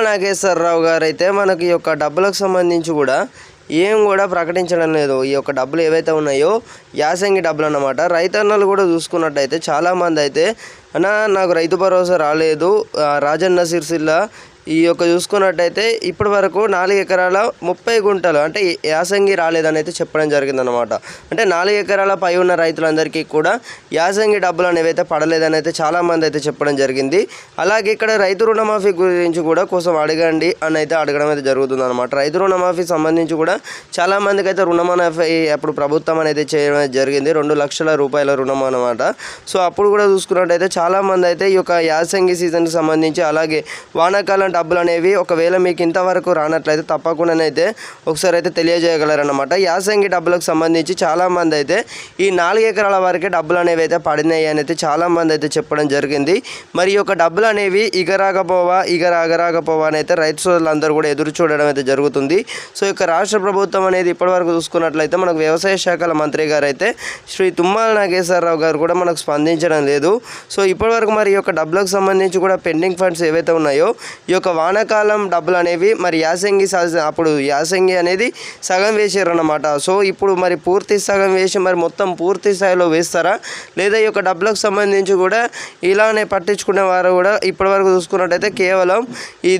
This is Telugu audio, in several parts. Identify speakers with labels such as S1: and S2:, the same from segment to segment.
S1: నాగేశ్వరరావు గారైతే మనకి ఈ యొక్క డబ్బులకు సంబంధించి కూడా ఏం కూడా ప్రకటించడం లేదు. ఈ యొక్క డబ్బులు ఏవైతే ఉన్నాయో యాసంగి డబ్బులు అన్నమాట. రైతన్నలు కూడా చూసుకున్నట్టయితే చాలామంది అయితే అన్నా నాకు రైతు భరోసా రాలేదు, రాజన్న సిరిసిల్ల ఈ యొక్క చూసుకున్నట్టయితే ఇప్పటి వరకు 4 ఎకరాల 30 గుంటలు అంటే యాసంగి రాలేదని అయితే చెప్పడం జరిగిందనమాట. అంటే 4 ఎకరాల పై ఉన్న రైతులందరికీ కూడా యాసంగి డబ్బులు అనేవి అయితే పడలేదని అయితే చాలామంది అయితే చెప్పడం జరిగింది. అలాగే ఇక్కడ రైతు రుణమాఫీ గురించి కూడా కోసం అడగండి అని అయితే అడగడం అయితే జరుగుతుంది అనమాట. రైతు రుణమాఫీ సంబంధించి కూడా చాలామందికి అయితే రుణమాఫీ అప్పుడు ప్రభుత్వం అనేది చేయడం జరిగింది, 2 లక్షల రూపాయల రుణం అనమాట. సో అప్పుడు కూడా చూసుకున్నట్టయితే చాలామంది అయితే ఈ యొక్క యాసంగి సీజన్కి సంబంధించి అలాగే వానాకాలం డబ్బులు అనేవి ఒకవేళ మీకు ఇంతవరకు రానట్లయితే తప్పకుండానైతే ఒకసారి అయితే తెలియజేయగలరన్నమాట. యాసంగి డబ్బులకు సంబంధించి చాలామంది అయితే ఈ 4 ఎకరాల వరకే డబ్బులు అనేవి అయితే పడినాయి అని అయితే చాలామంది అయితే చెప్పడం జరిగింది. మరి ఈ యొక్క డబ్బులు అనేవి ఇగరాకపోవా అని అయితే రైతు సోదరులందరూ కూడా ఎదురు చూడడం అయితే జరుగుతుంది. సో ఇక రాష్ట్ర ప్రభుత్వం అనేది ఇప్పటివరకు చూసుకున్నట్లయితే మనకు వ్యవసాయ శాఖల మంత్రి గారు అయితే శ్రీ తుమ్మల నాగేశ్వరరావు గారు కూడా మనకు స్పందించడం లేదు. సో ఇప్పటివరకు మరి ఈ యొక్క డబ్బులకు సంబంధించి కూడా పెండింగ్ ఫండ్స్ ఏవైతే ఉన్నాయో ఈ యొక్క వానాకాలం డబ్బులు అనేవి మరి అప్పుడు యాసంగి అనేది సగం వేసారన్నమాట. సో ఇప్పుడు మరి పూర్తి సగం వేసి మరి మొత్తం పూర్తి స్థాయిలో వేస్తారా లేదా ఈ యొక్క డబ్బులకు సంబంధించి కూడా ఇలానే పట్టించుకునే వారు కూడా ఇప్పటివరకు చూసుకున్నట్టయితే కేవలం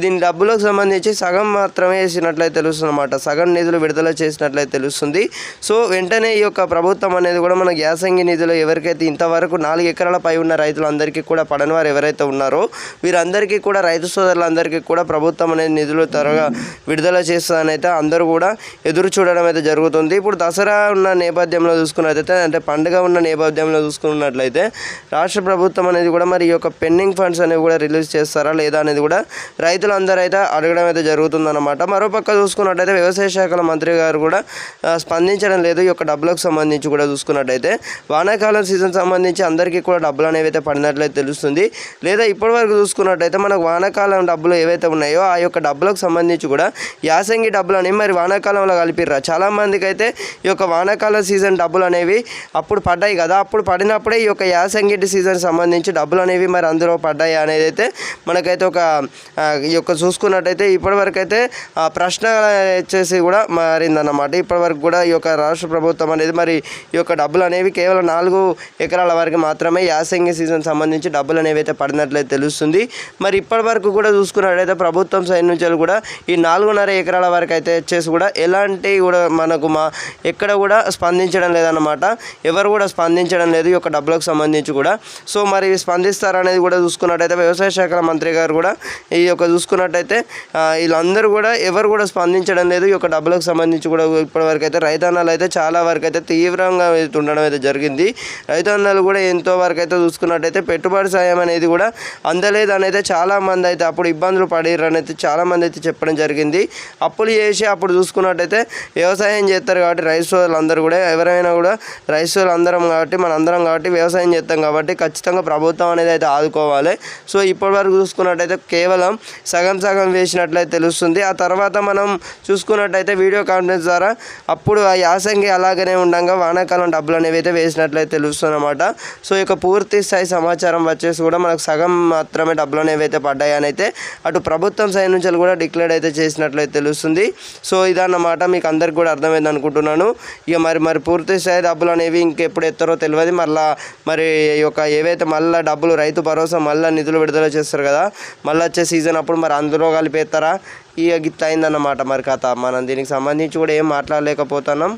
S1: దీని డబ్బులకు సంబంధించి సగం మాత్రమే వేసినట్లయితే తెలుస్తుంది అన్నమాట. సగం నిధులు విడుదల చేసినట్లయితే తెలుస్తుంది. సో వెంటనే ఈ యొక్క ప్రభుత్వం అనేది కూడా మనకు యాసంగి నిధులు ఎవరికైతే ఇంతవరకు 4 ఎకరాల పై ఉన్న రైతులందరికీ కూడా పడని వారు ఎవరైతే ఉన్నారో వీరందరికీ కూడా రైతు సోదరులందరికీ కూడా ప్రభుత్వం అనేది నిధులు త్వరగా విడుదల చేస్తుందని అయితే అందరూ కూడా ఎదురు చూడడం అయితే జరుగుతుంది. ఇప్పుడు దసరా ఉన్న నేపథ్యంలో చూసుకున్నట్లయితే అంటే పండుగ ఉన్న నేపథ్యంలో చూసుకున్నట్లయితే రాష్ట్ర ప్రభుత్వం అనేది కూడా మరి ఈ యొక్క పెండింగ్ ఫండ్స్ అనేవి కూడా రిలీజ్ చేస్తారా లేదా అనేది కూడా రైతులందరూ అయితే అడగడం అయితే జరుగుతుందన్నమాట. మరోపక్క చూసుకున్నట్టయితే వ్యవసాయ శాఖల మంత్రి గారు కూడా స్పందించడం లేదు. ఈ యొక్క డబ్బులకు సంబంధించి కూడా చూసుకున్నట్టయితే వానాకాలం సీజన్ సంబంధించి అందరికీ కూడా డబ్బులు అనేవి అయితే పడినట్లయితే తెలుస్తుంది. లేదా ఇప్పటివరకు చూసుకున్నట్టయితే మనకు వానాకాలం డబ్బులు ఏవైతే ఉన్నాయో ఆ యొక్క డబ్బులకు సంబంధించి కూడా యాసంగి డబ్బులు అనేవి మరి వానాకాలంలో కలిపిర్రా. చాలామందికి అయితే ఈ యొక్క వానాకాలం సీజన్ డబ్బులు అనేవి అప్పుడు పడ్డాయి కదా, అప్పుడు పడినప్పుడే ఈ యొక్క యాసంగి సీజన్ సంబంధించి డబ్బులు అనేవి మరి అందులో పడ్డాయి అనేది అయితే మనకైతే ఈ యొక్క చూసుకున్నట్టయితే ఇప్పటివరకు అయితే ప్రశ్న వచ్చేసి కూడా మారిందన్నమాట. ఇప్పటివరకు కూడా ఈ యొక్క రాష్ట్ర ప్రభుత్వం అనేది మరి ఈ యొక్క డబ్బులు అనేవి కేవలం 4 ఎకరాల వరకు మాత్రమే యాసంగి సీజన్ సంబంధించి డబ్బులు అనేవి అయితే పడినట్లయితే తెలుస్తుంది. మరి ఇప్పటివరకు కూడా చూసుకున్నట్టయితే ప్రభుత్వం సైడ్ నుంచి కూడా ఈ 4.5 ఎకరాల వరకు అయితే వచ్చేసి కూడా ఎలాంటి కూడా మనకు ఎక్కడ కూడా స్పందించడం లేదన్నమాట. ఎవరు కూడా స్పందించడం లేదు ఈ యొక్క డబ్బులకు సంబంధించి కూడా. సో మరి స్పందిస్తారనేది కూడా చూసుకున్నట్టయితే వ్యవసాయ శాఖల మంత్రి గారు కూడా ఈ యొక్క చూసుకున్నట్టయితే వీళ్ళందరూ కూడా ఎవరు కూడా స్పందించడం లేదు ఈ యొక్క డబ్బులకు సంబంధించి కూడా. ఇప్పటివరకు అయితే రైతన్నలు అయితే చాలా వరకు అయితే తీవ్రంగా ఉండడం అయితే జరిగింది. రైతన్నలు కూడా ఎంతో వరకు అయితే చూసుకున్నట్టయితే పెట్టుబడి సాయం అనేది కూడా అందలేదు అనేది చాలామంది అయితే అప్పుడు ఇబ్బందులు పడిర్రు అయితే చాలామంది అయితే చెప్పడం జరిగింది. అప్పులు చేసి అప్పుడు చూసుకున్నట్టయితే వ్యవసాయం చేస్తారు కాబట్టి రైతు సోదరులు అందరూ కూడా ఎవరైనా కూడా రైతు సోదరులు అందరం కాబట్టి మనందరం కాబట్టి వ్యవసాయం చేస్తాం కాబట్టి ఖచ్చితంగా ప్రభుత్వం అనేది అయితే ఆదుకోవాలి. సో ఇప్పటివరకు చూసుకున్నట్టయితే కేవలం సగం వేసినట్లయితే తెలుస్తుంది. ఆ తర్వాత మనం చూసుకున్నట్టయితే వీడియో కాన్ఫరెన్స్ ద్వారా అప్పుడు ఆ యాసంగి అలాగనే ఉండగా వానాకాలం డబ్బులు అనేవి అయితే వేసినట్లయితే తెలుస్తుంది అన్నమాట. సో ఇక పూర్తి స్థాయి సమాచారం వచ్చేసి కూడా మనకు సగం మాత్రమే డబ్బులు అనేవి అయితే పడ్డాయని అయితే అటు ప్రభుత్వం సైడ్ నుంచి కూడా డిక్లేర్ అయితే చేసినట్లయితే తెలుస్తుంది. సో ఇదన్నమాట, మీకు అందరికి కూడా అర్థమైంది అనుకుంటున్నాను. ఇక మరి పూర్తి స్థాయి డబ్బులు అనేవి ఇంకెప్పుడు ఎత్తారో తెలియదు. మరి ఈ యొక్క ఏవైతే మళ్ళీ డబ్బులు రైతు భరోసా మళ్ళీ నిధులు విడుదల చేస్తారు కదా, మళ్ళీ వచ్చే సీజన్ అప్పుడు మరి అందులో కలిపేస్తారా ఇక గిట్ల అయిందన్నమాట మరి కథ. మనం దీనికి సంబంధించి కూడా ఏం మాట్లాడలేకపోతున్నాం.